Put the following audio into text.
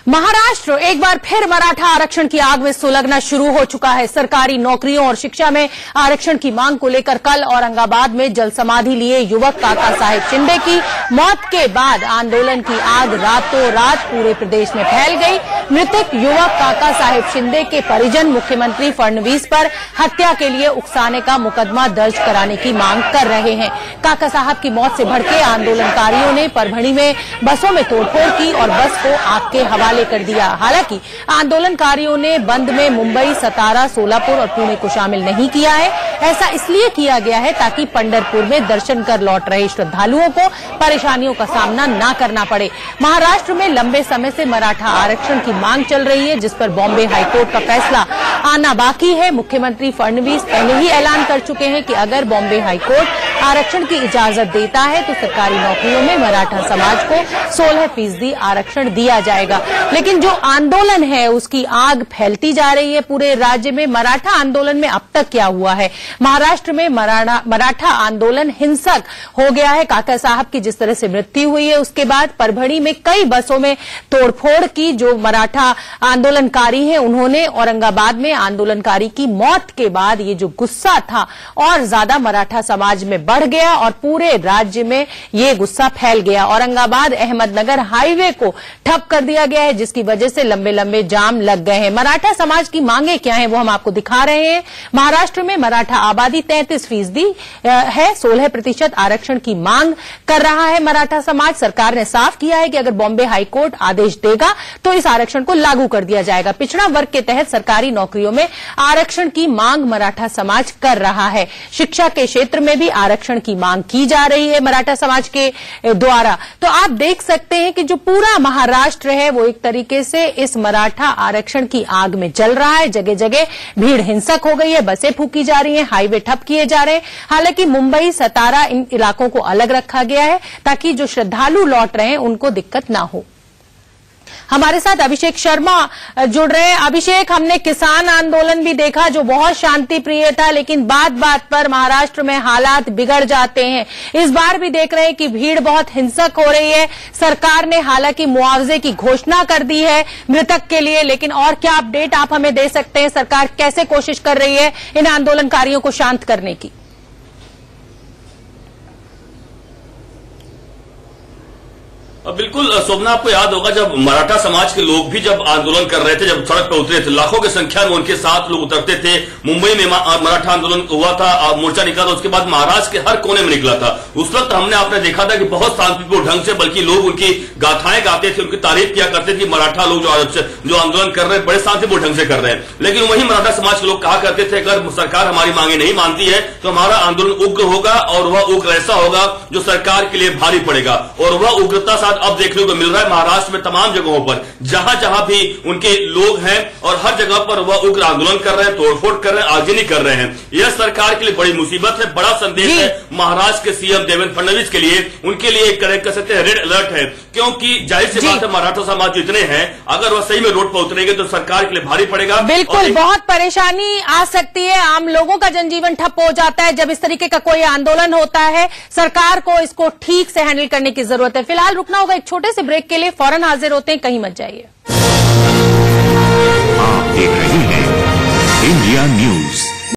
महाराष्ट्र एक बार फिर मराठा आरक्षण की आग में सुलगना शुरू हो चुका है। सरकारी नौकरियों और शिक्षा में आरक्षण की मांग को लेकर कल औरंगाबाद में जल समाधि लिए युवक काका साहेब शिंदे की मौत के बाद आंदोलन की आग रातों रात पूरे प्रदेश में फैल गई। मृतक युवक काका साहेब शिंदे के परिजन मुख्यमंत्री फडणवीस पर हत्या के लिए उकसाने का मुकदमा दर्ज कराने की मांग कर रहे हैं। काका साहब की मौत से भड़के आंदोलनकारियों ने परभणी में बसों में तोड़फोड़ की और बस को आग के हवाले कर दिया। हालांकि आंदोलनकारियों ने बंद में मुंबई, सतारा, सोलापुर और पुणे को शामिल नहीं किया है। ऐसा इसलिए किया गया है ताकि पंढरपुर में दर्शन कर लौट रहे श्रद्धालुओं को परेशानियों का सामना न करना पड़े। महाराष्ट्र में लंबे समय से मराठा आरक्षण की मांग चल रही है, जिस पर बॉम्बे हाईकोर्ट का फैसला आना बाकी है। मुख्यमंत्री फडणवीस पहले ही ऐलान कर चुके हैं कि अगर बॉम्बे हाईकोर्ट आरक्षण की इजाजत देता है तो सरकारी नौकरियों में मराठा समाज को 16% आरक्षण दिया जाएगा। लेकिन जो आंदोलन है उसकी आग फैलती जा रही है पूरे राज्य में। मराठा आंदोलन में अब तक क्या हुआ है? महाराष्ट्र में मराठा आंदोलन हिंसक हो गया है। काका साहब की जिस तरह से मृत्यु हुई है उसके बाद परभणी में कई बसों में तोड़फोड़ की। जो मराठा आंदोलनकारी हैं उन्होंने औरंगाबाद में आंदोलनकारी की मौत के बाद ये जो गुस्सा था और ज्यादा मराठा समाज में बढ़ गया और पूरे राज्य में ये गुस्सा फैल गया। औरंगाबाद अहमदनगर हाईवे को ठप कर दिया गया है, जिसकी वजह से लंबे लंबे जाम लग गए हैं। मराठा समाज की मांगे क्या हैं वो हम आपको दिखा रहे हैं। महाराष्ट्र में मराठा आबादी 33% है। 16% आरक्षण की मांग कर रहा है मराठा समाज। सरकार ने साफ किया है कि अगर बॉम्बे हाईकोर्ट आदेश देगा तो इस आरक्षण को लागू कर दिया जाएगा। पिछड़ा वर्ग के तहत सरकारी नौकरियों में आरक्षण की मांग मराठा समाज कर रहा है। शिक्षा के क्षेत्र में भी आरक्षण की मांग की जा रही है मराठा समाज के द्वारा। तो आप देख सकते हैं कि जो पूरा महाराष्ट्र है वो एक तरीके से इस मराठा आरक्षण की आग में जल रहा है। जगह जगह भीड़ हिंसक हो गई है, बसें फूकी जा रही हैं, हाईवे ठप किए जा रहे हैं। हालांकि मुंबई, सतारा इन इलाकों को अलग रखा गया है ताकि जो श्रद्धालु लौट रहे हैं उनको दिक्कत ना हो। हमारे साथ अभिषेक शर्मा जुड़ रहे हैं। अभिषेक, हमने किसान आंदोलन भी देखा जो बहुत शांति प्रिय था, लेकिन बात बात पर महाराष्ट्र में हालात बिगड़ जाते हैं। इस बार भी देख रहे हैं कि भीड़ बहुत हिंसक हो रही है। सरकार ने हालांकि मुआवजे की घोषणा कर दी है मृतक के लिए, लेकिन और क्या अपडेट आप हमें दे सकते हैं? सरकार कैसे कोशिश कर रही है इन आंदोलनकारियों को शांत करने की? बिल्कुल शोभना, आपको याद होगा जब मराठा समाज के लोग भी जब आंदोलन कर रहे थे, जब सड़क पर उतरे थे, लाखों की संख्या में उनके साथ लोग उतरते थे। मुंबई में मराठा आंदोलन हुआ था, मोर्चा निकला था, उसके बाद महाराष्ट्र के हर कोने में निकला था। उस वक्त आपने देखा था कि बहुत शांतिपूर्ण ढंग से, बल्कि लोग उनकी गाथाएं गाते थे, उनकी तारीफ किया करते थे। मराठा लोग जो आंदोलन कर रहे हैं बड़े शांतिपूर्ण ढंग से कर रहे हैं। लेकिन वही मराठा समाज के लोग कहा करते थे अगर सरकार हमारी मांगे नहीं मानती है तो हमारा आंदोलन उग्र होगा और वह उग्र ऐसा होगा जो सरकार के लिए भारी पड़ेगा। और वह उग्रता साथ अब देखने को मिल रहा है महाराष्ट्र में तमाम जगहों पर, जहां जहां भी उनके लोग हैं और हर जगह पर वह उग्र आंदोलन कर रहे हैं, तोड़फोड़ कर रहे हैं, आगजनी कर रहे हैं। यह सरकार के लिए बड़ी मुसीबत है, बड़ा संदेश है महाराष्ट्र के सीएम देवेंद्र फडणवीस के लिए। उनके लिए एक कह सकते हैं रेड अलर्ट है, क्योंकि जाहिर सी बात है मराठा समाज इतने हैं, अगर वह सही में रोड पर उतरेंगे तो सरकार के लिए भारी पड़ेगा। बिल्कुल, बहुत परेशानी आ सकती है। आम लोगों का जनजीवन ठप हो जाता है जब इस तरीके का कोई आंदोलन होता है। सरकार को इसको ठीक से हैंडल करने की जरूरत है। फिलहाल रुकना होगा एक छोटे से ब्रेक के लिए, फौरन हाजिर होते हैं, कहीं मत जाइए। आप देख रहे हैं इंडिया न्यूज।